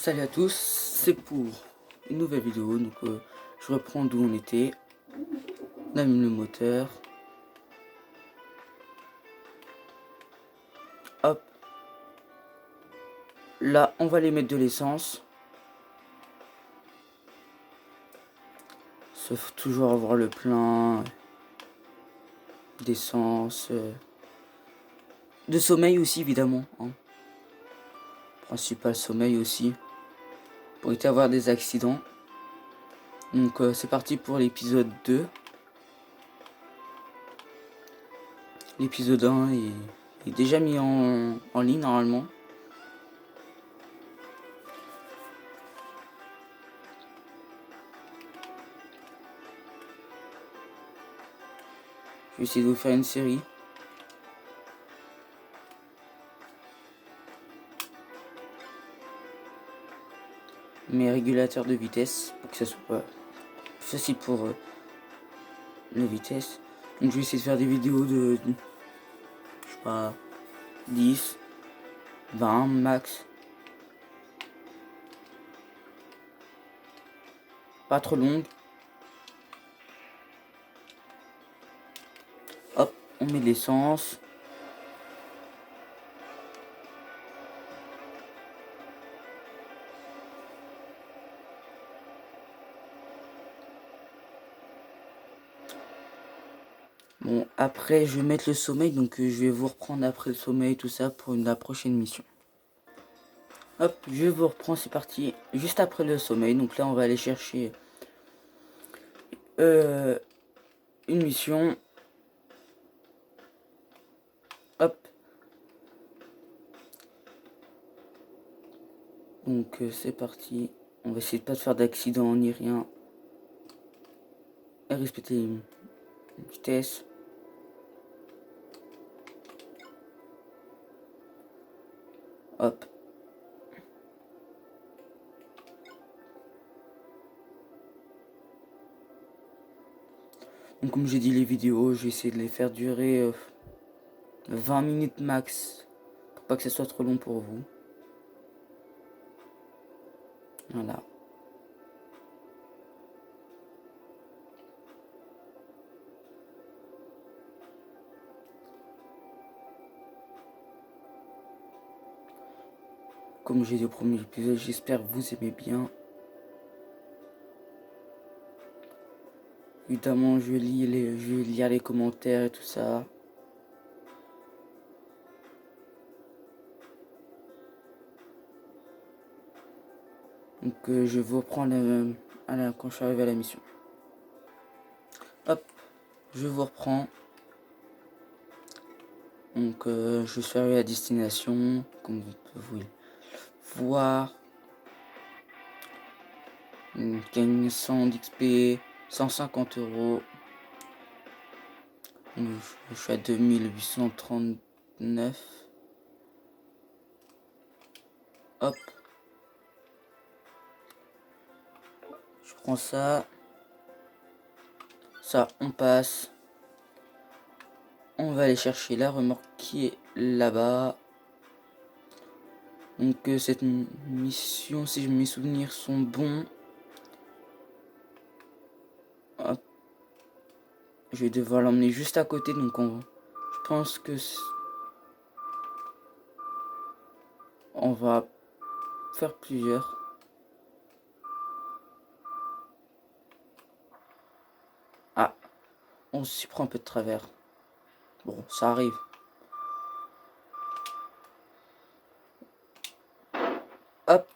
Salut à tous, c'est pour une nouvelle vidéo. Donc je reprends d'où on était. On allume le moteur. Hop. Là, on va aller mettre de l'essence. Sauf toujours avoir le plein d'essence. De sommeil aussi, évidemment. Hein. Principal sommeil aussi. Pour éviter d'avoir des accidents. Donc c'est parti pour l'épisode 2. L'épisode 1 est déjà mis en ligne normalement. Je vais essayer de vous faire une série. Mes régulateurs de vitesse pour que ça soit facile pour la vitesse. Donc je vais essayer de faire des vidéos de je sais pas 10, 20 max. Pas trop longue. Hop, on met de l'essence. Bon, après je vais mettre le sommeil, donc je vais vous reprendre après le sommeil, tout ça pour la prochaine mission. Hop, je vous reprends, c'est parti, juste après le sommeil. Donc là on va aller chercher une mission. Hop. Donc c'est parti, on va essayer de pas faire d'accident ni rien. Et respecter une vitesse. Hop. Donc comme j'ai dit, les vidéos, je vais essayer de les faire durer 20 minutes max. Pour pas que ce soit trop long pour vous. Voilà. Comme j'ai dit au premier épisode, j'espère que vous aimez bien. Évidemment, je vais lire les commentaires et tout ça. Donc je vous reprends quand je suis arrivé à la mission. Hop, je vous reprends. Donc je suis arrivé à destination, comme vous pouvez voir. Gagne 100 d'XP, 150 euros. Je suis à 2839. Hop. Je prends ça. Ça, on passe. On va aller chercher la remorque qui est là-bas. Donc cette mission, si mes souvenirs sont bons, hop, je vais devoir l'emmener juste à côté. Donc je pense que on va faire plusieurs. Ah, on s'y prend un peu de travers. Bon, ça arrive. Hop.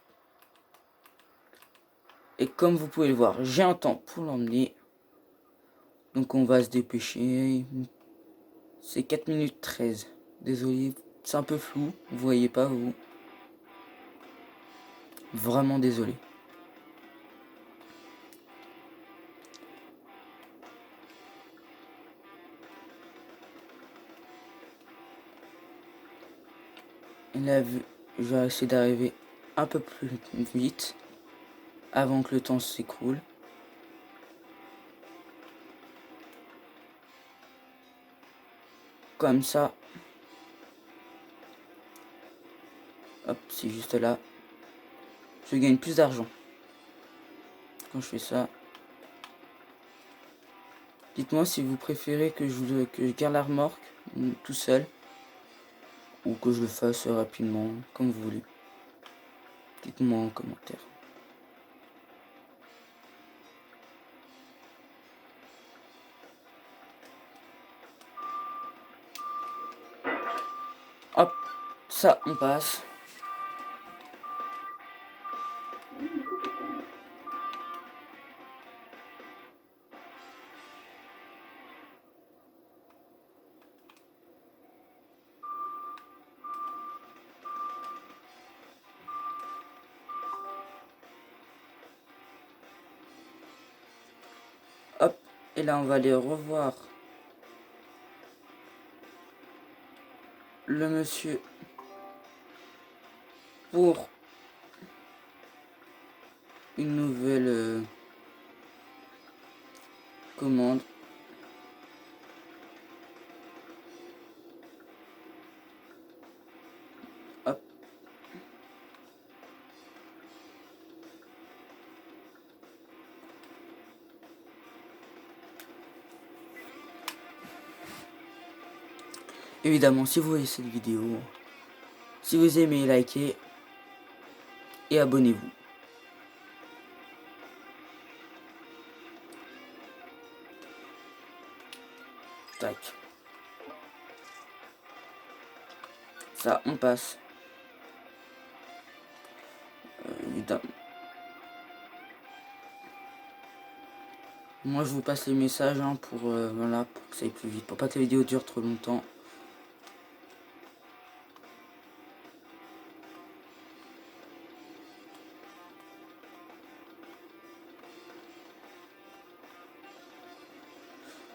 Et comme vous pouvez le voir, j'ai un temps pour l'emmener. Donc on va se dépêcher. C'est 4 minutes 13. Désolé, c'est un peu flou. Vous voyez pas, vous. Vraiment désolé. Et là, je vais essayer d'arriver un peu plus vite avant que le temps s'écroule. Comme ça. Hop, c'est juste là. je gagne plus d'argent quand je fais ça. Dites-moi si vous préférez que je garde la remorque tout seul ou que je le fasse rapidement, comme vous voulez. Dites-moi en commentaire. Hop, ça on passe. Hop, et là on va aller revoir le monsieur pour une nouvelle commande. Hop. Évidemment, si vous voyez cette vidéo, si vous aimez, likez et abonnez-vous. Tac. Ça, on passe. Évidemment. Moi, je vous passe les messages pour, voilà, pour que ça aille plus vite, pour pas que la vidéo dure trop longtemps.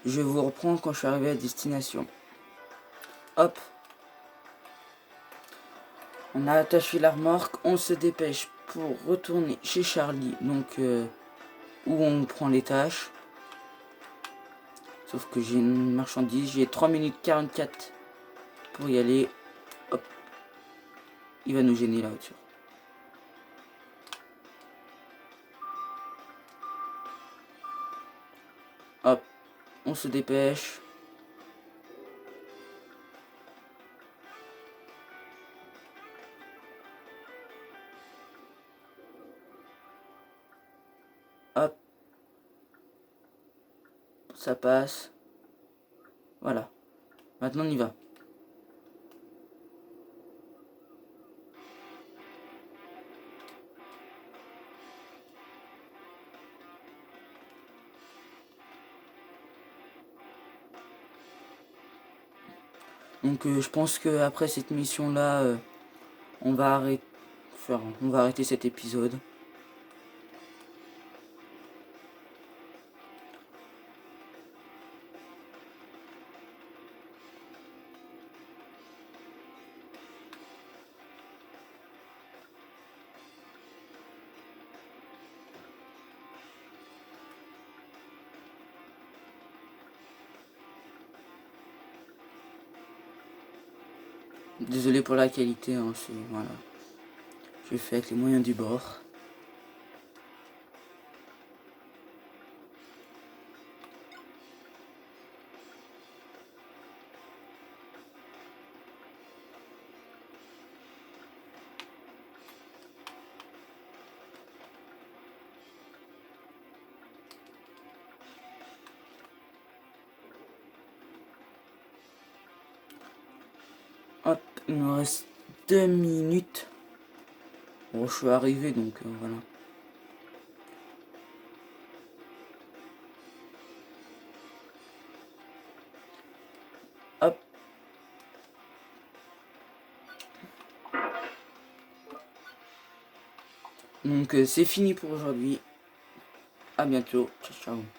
Je vous reprends quand je suis arrivé à destination. Hop. On a attaché la remorque, on se dépêche pour retourner chez Charlie, donc où on prend les tâches. Sauf que j'ai une marchandise, j'ai 3 minutes 44 pour y aller. Hop. Il va nous gêner la voiture. Hop. On se dépêche. Hop. Ça passe. Voilà. Maintenant on y va. Donc je pense que après cette mission là, on va arrêter cet épisode. Désolé pour la qualité, hein, voilà. Je fais avec les moyens du bord. Hop, il me reste 2 minutes. Bon, je suis arrivé, donc voilà. Hop. Donc c'est fini pour aujourd'hui. À bientôt. Ciao, ciao.